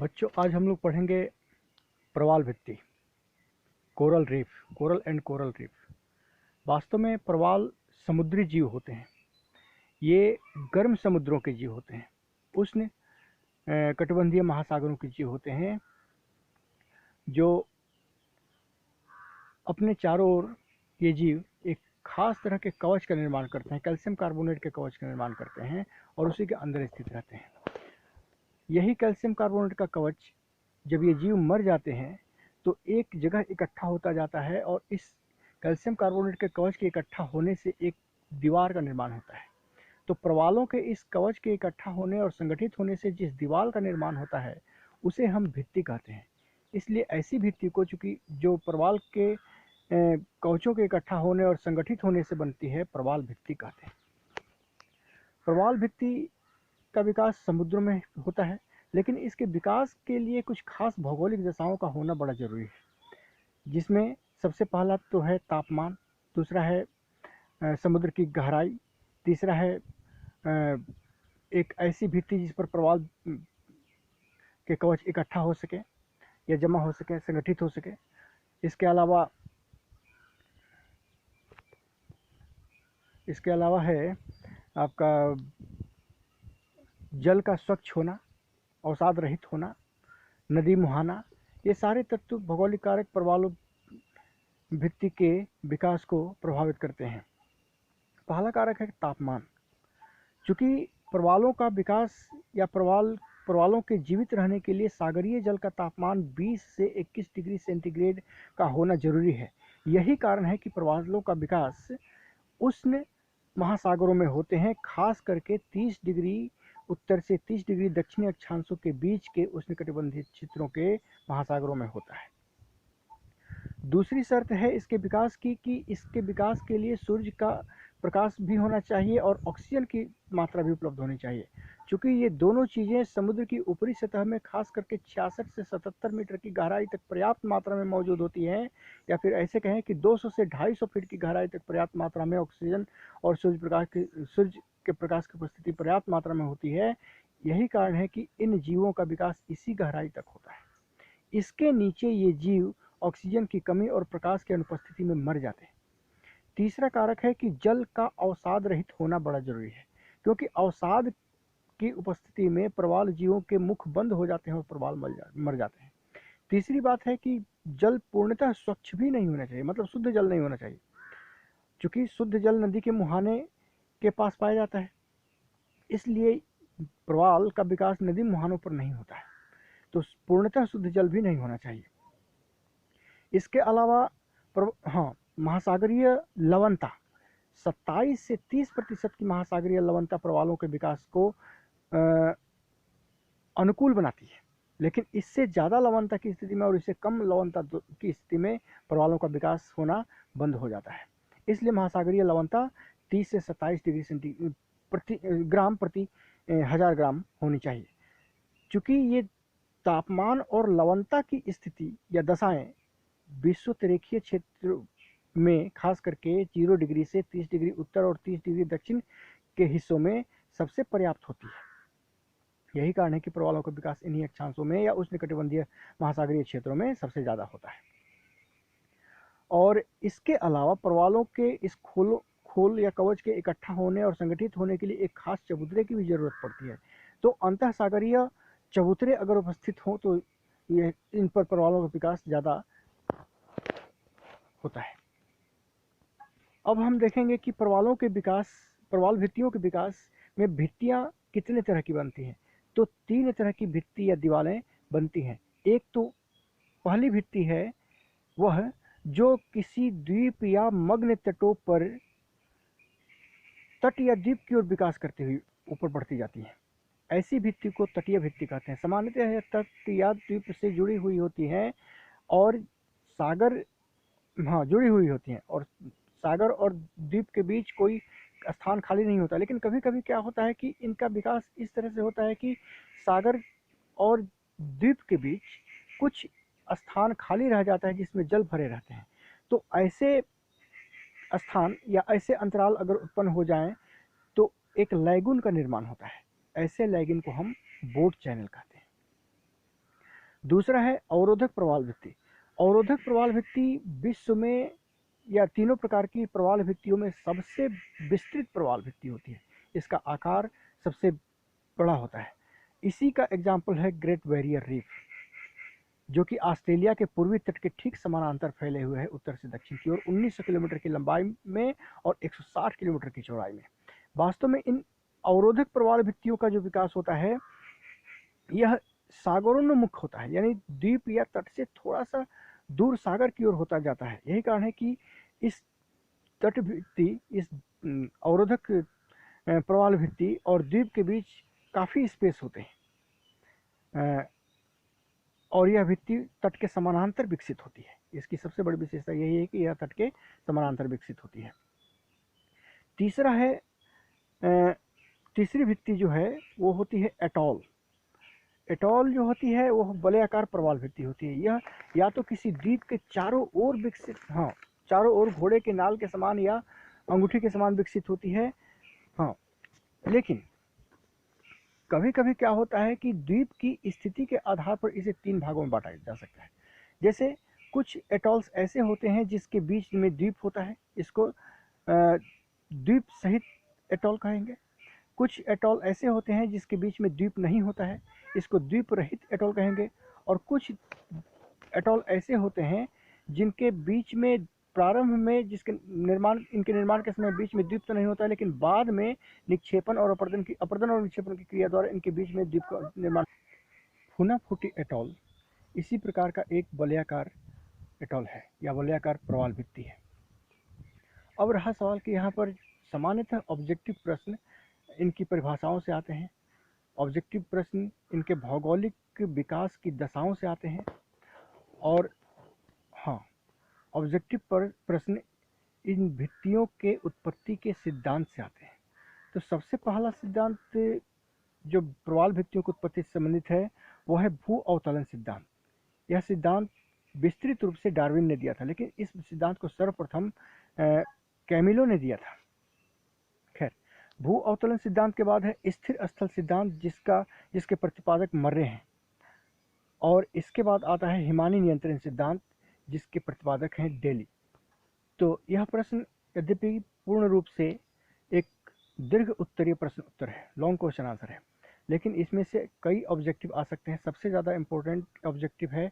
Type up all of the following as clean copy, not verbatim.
बच्चों, आज हम लोग पढ़ेंगे प्रवाल भित्ति, coral reef, coral and coral reef. वास्तव में प्रवाल समुद्री जीव होते हैं। ये गर्म समुद्रों के जीव होते हैं, उष्ण कटिबंधीय महासागरों के जीव होते हैं, जो अपने चारों ओर ये जीव एक खास तरह के कवच का निर्माण करते हैं, कैल्शियम कार्बोनेट के कवच का निर्माण करते हैं और उसी के अंदर स्थित रहते हैं। यही कैल्शियम कार्बोनेट का कवच जब ये जीव मर जाते हैं तो एक जगह इकट्ठा होता जाता है और इस कैल्शियम कार्बोनेट के कवच के इकट्ठा होने से एक दीवार का निर्माण होता है। तो प्रवालों के इस कवच के इकट्ठा होने और संगठित होने से जिस दीवार का निर्माण होता है उसे हम भित्ति कहते हैं। इसलिए ऐसी भित्ति को, चूंकि जो प्रवाल के कवचों के इकट्ठा होने और संगठित होने से बनती है, प्रवाल भित्ति कहते हैं। प्रवाल भित्ति का विकास समुद्रों में होता है, लेकिन इसके विकास के लिए कुछ खास भौगोलिक दशाओं का होना बड़ा जरूरी है, जिसमें सबसे पहला तो है तापमान, दूसरा है समुद्र की गहराई, तीसरा है एक ऐसी भित्ति जिस पर प्रवाल के कवच इकट्ठा हो सके या जमा हो सके, संगठित हो सके। इसके अलावा है आपका जल का स्वच्छ होना, अवसाद रहित होना, नदी मुहाना। ये सारे तत्व भौगोलिक कारक प्रवाल भित्ति के विकास को प्रभावित करते हैं। पहला कारक है तापमान। चूंकि प्रवालों का विकास या प्रवालों के जीवित रहने के लिए सागरीय जल का तापमान 20 से 21 डिग्री सेंटीग्रेड का होना जरूरी है। यही कारण है कि प्रवालों का विकास उष्ण महासागरों में होते हैं, खास करके 30 डिग्री उत्तर से 30 डिग्री दक्षिणी अक्षांशों के बीच के उष्णकटिबंधीय क्षेत्रों के महासागरों में होता है। दूसरी शर्त है इसके विकास की कि इसके विकास के लिए सूर्य का प्रकाश भी होना चाहिए और ऑक्सीजन की मात्रा भी उपलब्ध होनी चाहिए। चूंकि ये दोनों चीज़ें समुद्र की ऊपरी सतह में खास करके 66 से 77 मीटर की गहराई तक पर्याप्त मात्रा में मौजूद होती हैं, या फिर ऐसे कहें कि 200 से 250 फीट की गहराई तक पर्याप्त मात्रा में ऑक्सीजन और सूर्य के प्रकाश की उपस्थिति पर्याप्त मात्रा में होती है। यही कारण है कि इन जीवों का विकास इसी गहराई तक होता है। इसके नीचे ये जीव ऑक्सीजन की कमी और प्रकाश की अनुपस्थिति में मर जाते हैं। तीसरा कारक है कि जल का अवसाद रहित होना बड़ा जरूरी है, क्योंकि अवसाद की उपस्थिति में प्रवाल जीवों के मुख बंद हो जाते हैं और प्रवाल मर जाते हैं। तीसरी बात है कि जल पूर्णतः स्वच्छ भी नहीं होना चाहिए, मतलब शुद्ध जल नहीं होना चाहिए। चूंकि शुद्ध जल नदी के मुहाने के पास पाया जाता है, इसलिए प्रवाल का विकास नदी मुहानों पर नहीं होता है, तो पूर्णतः शुद्ध जल भी नहीं होना चाहिए। इसके अलावा महासागरीय लवणता 27 से 30% की महासागरीय लवणता प्रवालों के विकास को अनुकूल बनाती है, लेकिन इससे ज़्यादा लवणता की स्थिति में और इससे कम लवणता की स्थिति में प्रवालों का विकास होना बंद हो जाता है। इसलिए महासागरीय लवणता 30 से 27 डिग्री सेंटीग्रेड ग्राम प्रति 1000 ग्राम होनी चाहिए। चूँकि ये तापमान और लवणता की स्थिति या दशाएं विषुवतरेखीय क्षेत्र में खास करके 0 डिग्री से 30 डिग्री उत्तर और 30 डिग्री दक्षिण के हिस्सों में सबसे पर्याप्त होती है। यही कारण है कि प्रवालों का विकास इन्हीं अक्षांशों में या उष्णकटिबंधीय महासागरीय क्षेत्रों में सबसे ज़्यादा होता है। और इसके अलावा प्रवालों के इस खोल या कवच के इकट्ठा होने और संगठित होने के लिए एक खास चबूतरे की भी जरूरत पड़ती है। तो अंतः सागरीय चबूतरे अगर उपस्थित हों तो ये इन पर प्रवालों का विकास ज़्यादा होता है। अब हम देखेंगे कि प्रवाल भित्तियों के विकास में भित्तियाँ कितने तरह की बनती हैं। तो 3 तरह की भित्ति या दीवारें बनती हैं। एक तो पहली भित्ति है वह जो किसी द्वीप या मग्न तटों पर तट या द्वीप की ओर विकास करते हुए ऊपर बढ़ती जाती है। ऐसी भित्ति को तटीय भित्ति कहते हैं। सामान्यतः यह तट या द्वीप से जुड़ी हुई होती हैं और जुड़ी हुई होती हैं और सागर और द्वीप के बीच कोई स्थान खाली नहीं होता। लेकिन कभी कभी क्या होता है कि इनका विकास इस तरह से होता है कि सागर और द्वीप के बीच कुछ स्थान खाली रह जाता है जिसमें जल भरे रहते हैं। तो ऐसे स्थान या ऐसे अंतराल अगर उत्पन्न हो जाएं तो एक लैगून का निर्माण होता है। ऐसे लैगून को हम बोट चैनल कहते हैं। दूसरा है अवरोधक प्रवाल भित्ति। अवरोधक प्रवाल भित्ति विश्व में या तीनों प्रकार की प्रवाल भित्तियों में सबसे विस्तृत प्रवाल भित्ति होती है। इसका आकार सबसे बड़ा होता है। इसी का एग्जाम्पल है ग्रेट बैरियर रीफ, जो कि ऑस्ट्रेलिया के पूर्वी तट के ठीक समानांतर फैले हुए है उत्तर से दक्षिण की ओर 1900 किलोमीटर की लंबाई में और 160 किलोमीटर की चौड़ाई में। वास्तव में इन अवरोधक प्रवाल भित्तियों का जो विकास होता है यह सागरोन्मुख होता है, यानी द्वीप या तट से थोड़ा सा दूर सागर की ओर होता जाता है। यही कारण है कि इस तट भित्ति, इस अवरोधक प्रवाल भित्ति और द्वीप के बीच काफ़ी स्पेस होते हैं और यह भित्ति तट के समानांतर विकसित होती है। इसकी सबसे बड़ी विशेषता यही है कि यह तट के समानांतर विकसित होती है। तीसरा है, तीसरी भित्ति जो है वो होती है एटॉल। एटॉल जो होती है वो वलयाकार प्रवाल भित्ति होती है। यह या तो किसी द्वीप के चारों ओर विकसित, चारों ओर घोड़े के नाल के समान या अंगूठी के समान विकसित होती है। लेकिन कभी कभी क्या होता है कि द्वीप की स्थिति के आधार पर इसे 3 भागों में बांटा जा सकता है। जैसे कुछ एटॉल्स ऐसे होते हैं जिसके बीच में द्वीप होता है, इसको द्वीप सहित एटॉल कहेंगे। कुछ एटॉल ऐसे होते हैं जिसके बीच में द्वीप नहीं होता है, इसको द्वीप रहित एटॉल कहेंगे। और कुछ एटॉल ऐसे होते हैं जिनके बीच में प्रारंभ में इनके निर्माण के समय बीच में द्वीप तो नहीं होता है, लेकिन बाद में निक्षेपण और अपरदन और निक्षेपण की क्रिया द्वारा इनके बीच में द्वीप का निर्माण। फुनाफुटी एटॉल इसी प्रकार का एक वलयाकार एटॉल है या वलयाकार प्रवाल भित्ति है। अब रहा सवाल कि यहाँ पर सामान्यतः ऑब्जेक्टिव प्रश्न इनकी परिभाषाओं से आते हैं। ऑब्जेक्टिव प्रश्न इनके भौगोलिक विकास की दशाओं से आते हैं और ऑब्जेक्टिव प्रश्न इन भित्तियों के उत्पत्ति के सिद्धांत से आते हैं। तो सबसे पहला सिद्धांत जो प्रवाल भित्तियों की उत्पत्ति से संबंधित है वो है भू अवतलन सिद्धांत। यह सिद्धांत विस्तृत रूप से डार्विन ने दिया था, लेकिन इस सिद्धांत को सर्वप्रथम कैमिलो ने दिया था। खैर, भू अवतलन सिद्धांत के बाद है स्थिर स्थल सिद्धांत, जिसके प्रतिपादक मर्रे हैं, और इसके बाद आता है हिमानी नियंत्रण सिद्धांत, जिसके प्रतिपादक हैं डेली। तो यह प्रश्न यद्यपि पूर्ण रूप से एक दीर्घ उत्तरीय प्रश्न उत्तर है, लॉन्ग क्वेश्चन आंसर है, लेकिन इसमें से कई ऑब्जेक्टिव आ सकते हैं। सबसे ज़्यादा इम्पोर्टेंट ऑब्जेक्टिव है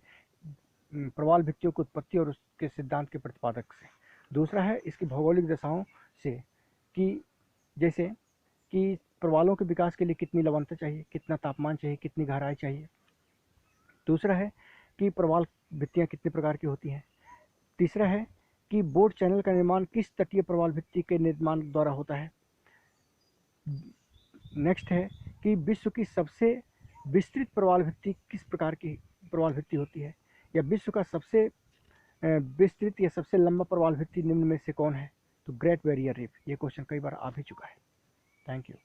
प्रवाल भित्तियों की उत्पत्ति और उसके सिद्धांत के प्रतिपादक से। दूसरा है इसकी भौगोलिक दशाओं से, कि जैसे कि प्रवालों के विकास के लिए कितनी लवणता चाहिए, कितना तापमान चाहिए, कितनी गहराई चाहिए। दूसरा है कि प्रवाल भित्तियाँ कितने प्रकार की होती हैं। तीसरा है कि बोर्ड चैनल का निर्माण किस तटीय प्रवाल भित्ति के निर्माण द्वारा होता है। नेक्स्ट है कि विश्व की सबसे विस्तृत प्रवाल भित्ति किस प्रकार की प्रवाल भित्ति होती है, या विश्व का सबसे विस्तृत या सबसे लंबा प्रवाल भित्ति निम्न में से कौन है। तो ग्रेट बैरियर रीफ, ये क्वेश्चन कई बार आ भी चुका है। Thank you.